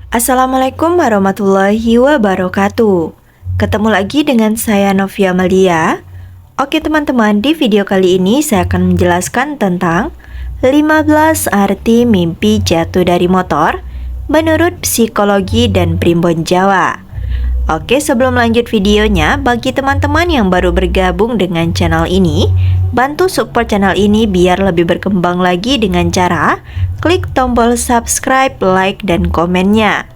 Assalamualaikum warahmatullahi wabarakatuh. Ketemu lagi dengan saya Novia Melia. Oke teman-teman, di video kali ini saya akan menjelaskan tentang 15 arti mimpi jatuh dari motor menurut psikologi dan primbon Jawa. Oke, sebelum lanjut videonya, bagi teman-teman yang baru bergabung dengan channel ini, bantu support channel ini biar lebih berkembang lagi dengan cara klik tombol subscribe, like, dan komennya.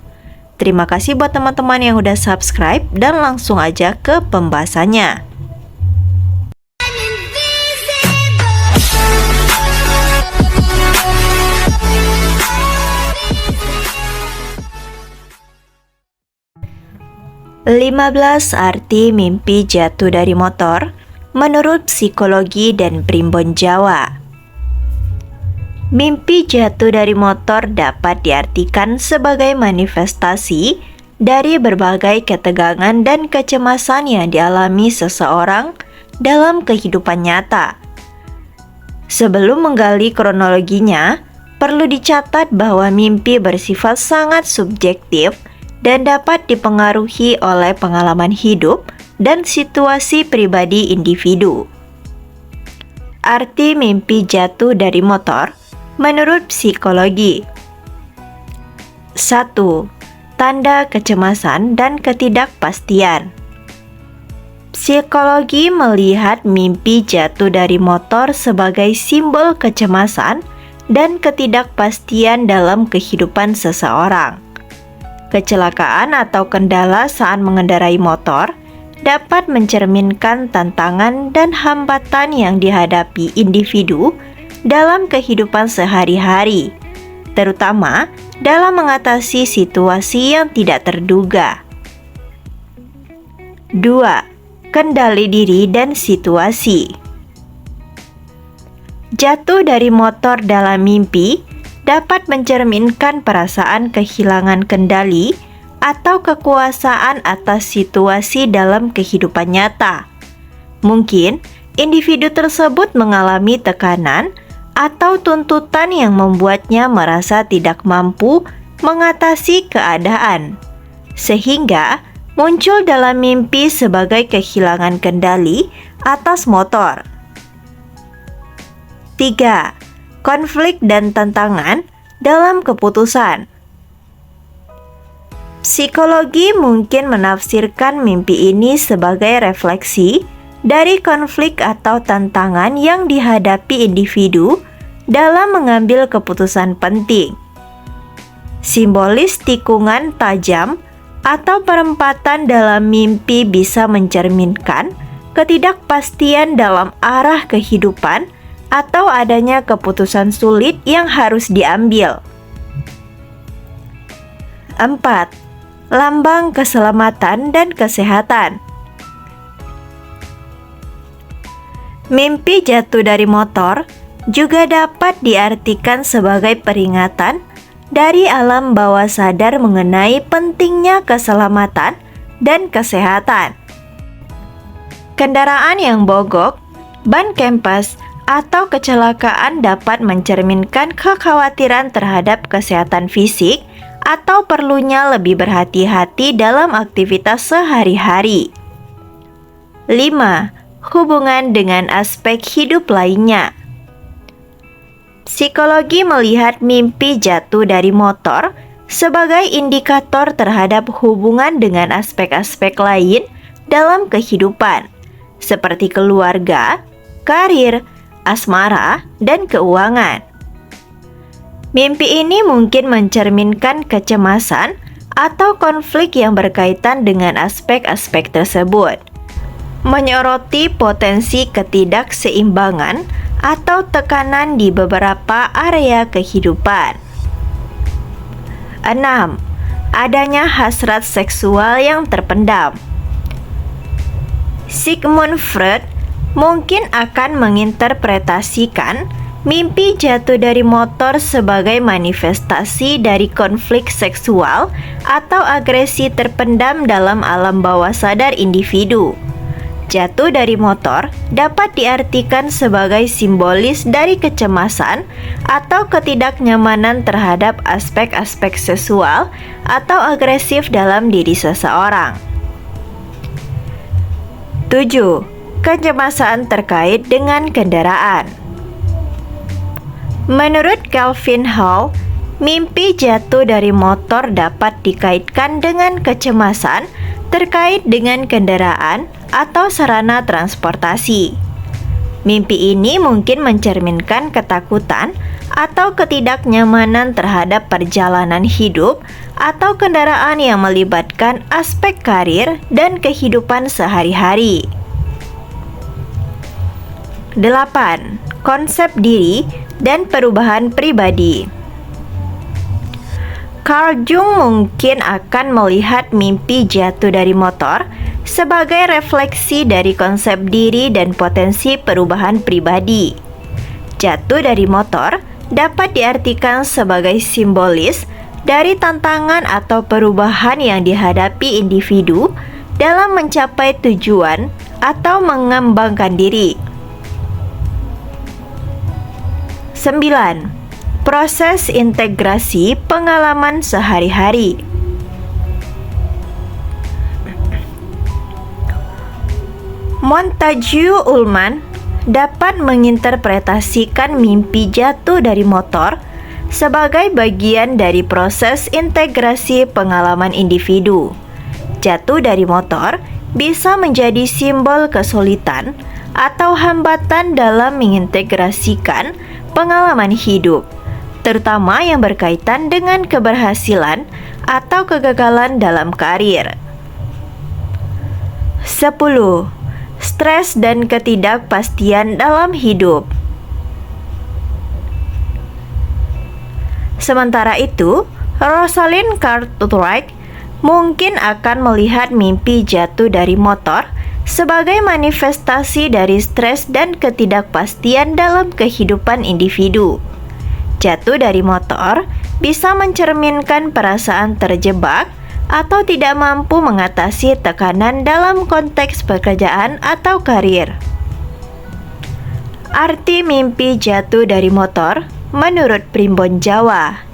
Terima kasih buat teman-teman yang udah subscribe dan langsung aja ke pembahasannya. Lima belas arti mimpi jatuh dari motor menurut psikologi dan primbon Jawa. Mimpi jatuh dari motor dapat diartikan sebagai manifestasi dari berbagai ketegangan dan kecemasan yang dialami seseorang dalam kehidupan nyata. Sebelum menggali kronologinya, perlu dicatat bahwa mimpi bersifat sangat subjektif dan dapat dipengaruhi oleh pengalaman hidup dan situasi pribadi individu. Arti mimpi jatuh dari motor menurut psikologi. 1. Tanda kecemasan dan ketidakpastian. Psikologi melihat mimpi jatuh dari motor sebagai simbol kecemasan dan ketidakpastian dalam kehidupan seseorang. Kecelakaan atau kendala saat mengendarai motor dapat mencerminkan tantangan dan hambatan yang dihadapi individu dalam kehidupan sehari-hari, terutama dalam mengatasi situasi yang tidak terduga. 2. Kendali diri dan situasi. Jatuh dari motor dalam mimpi dapat mencerminkan perasaan kehilangan kendali atau kekuasaan atas situasi dalam kehidupan nyata. Mungkin individu tersebut mengalami tekanan atau tuntutan yang membuatnya merasa tidak mampu mengatasi keadaan, sehingga muncul dalam mimpi sebagai kehilangan kendali atas motor. 3. Konflik dan tantangan dalam keputusan. Psikologi mungkin menafsirkan mimpi ini sebagai refleksi dari konflik atau tantangan yang dihadapi individu dalam mengambil keputusan penting. Simbolis tikungan tajam atau perempatan dalam mimpi bisa mencerminkan ketidakpastian dalam arah kehidupan atau adanya keputusan sulit yang harus diambil. 4. Lambang keselamatan dan kesehatan. Mimpi jatuh dari motor juga dapat diartikan sebagai peringatan dari alam bawah sadar mengenai pentingnya keselamatan dan kesehatan. Kendaraan yang mogok, ban kempes, atau kecelakaan dapat mencerminkan kekhawatiran terhadap kesehatan fisik atau perlunya lebih berhati-hati dalam aktivitas sehari-hari. 5. Hubungan dengan aspek hidup lainnya. Psikologi melihat mimpi jatuh dari motor sebagai indikator terhadap hubungan dengan aspek-aspek lain dalam kehidupan, seperti keluarga, karir, asmara, dan keuangan. Mimpi ini mungkin mencerminkan kecemasan atau konflik yang berkaitan dengan aspek-aspek tersebut, menyoroti potensi ketidakseimbangan atau tekanan di beberapa area kehidupan. 6. Adanya hasrat seksual yang terpendam. Sigmund Freud mungkin akan menginterpretasikan mimpi jatuh dari motor sebagai manifestasi dari konflik seksual atau agresi terpendam dalam alam bawah sadar individu. Jatuh dari motor dapat diartikan sebagai simbolis dari kecemasan atau ketidaknyamanan terhadap aspek-aspek seksual atau agresif dalam diri seseorang. 7. Kecemasan terkait dengan kendaraan. Menurut Calvin Hall, mimpi jatuh dari motor dapat dikaitkan dengan kecemasan terkait dengan kendaraan atau sarana transportasi. Mimpi ini mungkin mencerminkan ketakutan atau ketidaknyamanan terhadap perjalanan hidup atau kendaraan yang melibatkan aspek karir dan kehidupan sehari-hari. 8. Konsep diri dan perubahan pribadi. Carl Jung mungkin akan melihat mimpi jatuh dari motor sebagai refleksi dari konsep diri dan potensi perubahan pribadi. Jatuh dari motor dapat diartikan sebagai simbolis dari tantangan atau perubahan yang dihadapi individu dalam mencapai tujuan atau mengembangkan diri. 9. Proses integrasi pengalaman sehari-hari. Montague Ullman dapat menginterpretasikan mimpi jatuh dari motor sebagai bagian dari proses integrasi pengalaman individu. Jatuh dari motor bisa menjadi simbol kesulitan atau hambatan dalam mengintegrasikan pengalaman hidup, terutama yang berkaitan dengan keberhasilan atau kegagalan dalam karir. 10. Stres dan ketidakpastian dalam hidup. Sementara itu, Rosalind Cartwright mungkin akan melihat mimpi jatuh dari motor sebagai manifestasi dari stres dan ketidakpastian dalam kehidupan individu. Jatuh dari motor bisa mencerminkan perasaan terjebak atau tidak mampu mengatasi tekanan dalam konteks pekerjaan atau karir. Arti mimpi jatuh dari motor menurut Primbon Jawa.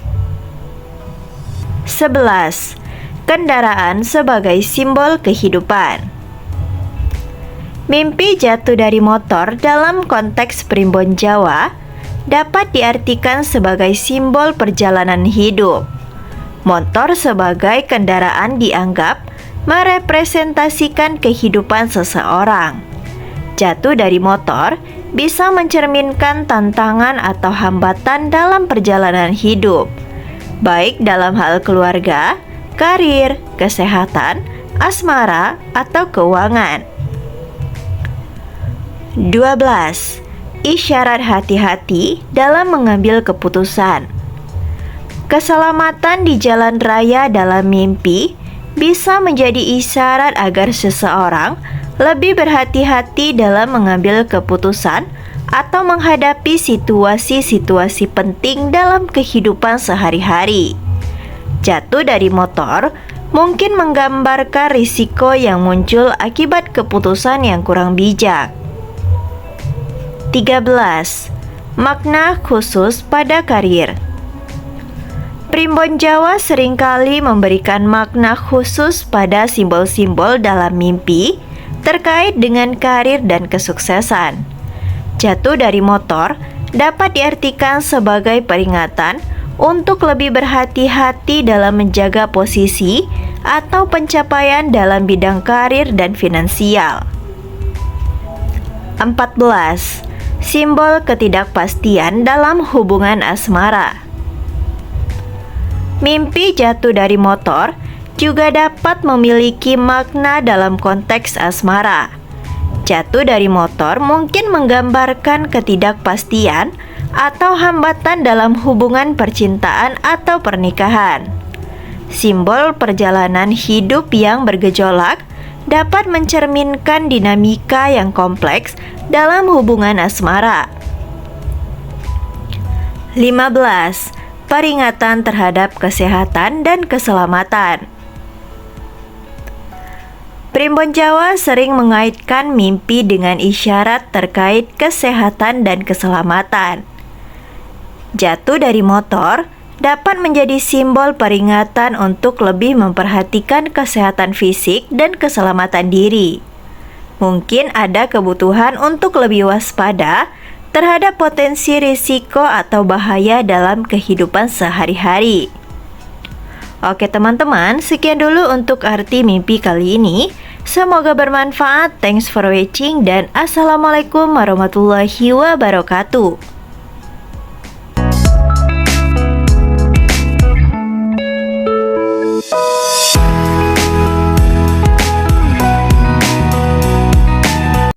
11. Kendaraan sebagai simbol kehidupan. Mimpi jatuh dari motor dalam konteks Primbon Jawa dapat diartikan sebagai simbol perjalanan hidup. Motor sebagai kendaraan dianggap merepresentasikan kehidupan seseorang. Jatuh dari motor bisa mencerminkan tantangan atau hambatan dalam perjalanan hidup, baik dalam hal keluarga, karir, kesehatan, asmara, atau keuangan. 12. Isyarat hati-hati dalam mengambil keputusan. Keselamatan di jalan raya dalam mimpi bisa menjadi isyarat agar seseorang lebih berhati-hati dalam mengambil keputusan atau menghadapi situasi-situasi penting dalam kehidupan sehari-hari. Jatuh dari motor mungkin menggambarkan risiko yang muncul akibat keputusan yang kurang bijak. 13. Makna khusus pada karir. Primbon Jawa seringkali memberikan makna khusus pada simbol-simbol dalam mimpi terkait dengan karir dan kesuksesan. Jatuh dari motor dapat diartikan sebagai peringatan untuk lebih berhati-hati dalam menjaga posisi atau pencapaian dalam bidang karir dan finansial. 14. Simbol ketidakpastian dalam hubungan asmara. Mimpi jatuh dari motor juga dapat memiliki makna dalam konteks asmara. Jatuh dari motor mungkin menggambarkan ketidakpastian atau hambatan dalam hubungan percintaan atau pernikahan. Simbol perjalanan hidup yang bergejolak dapat mencerminkan dinamika yang kompleks dalam hubungan asmara. 15. Peringatan terhadap kesehatan dan keselamatan. Primbon Jawa sering mengaitkan mimpi dengan isyarat terkait kesehatan dan keselamatan. Jatuh dari motor dapat menjadi simbol peringatan untuk lebih memperhatikan kesehatan fisik dan keselamatan diri. Mungkin ada kebutuhan untuk lebih waspada terhadap potensi risiko atau bahaya dalam kehidupan sehari-hari. Oke teman-teman, sekian dulu untuk arti mimpi kali ini. Semoga bermanfaat. Thanks for watching dan Assalamualaikum warahmatullahi wabarakatuh.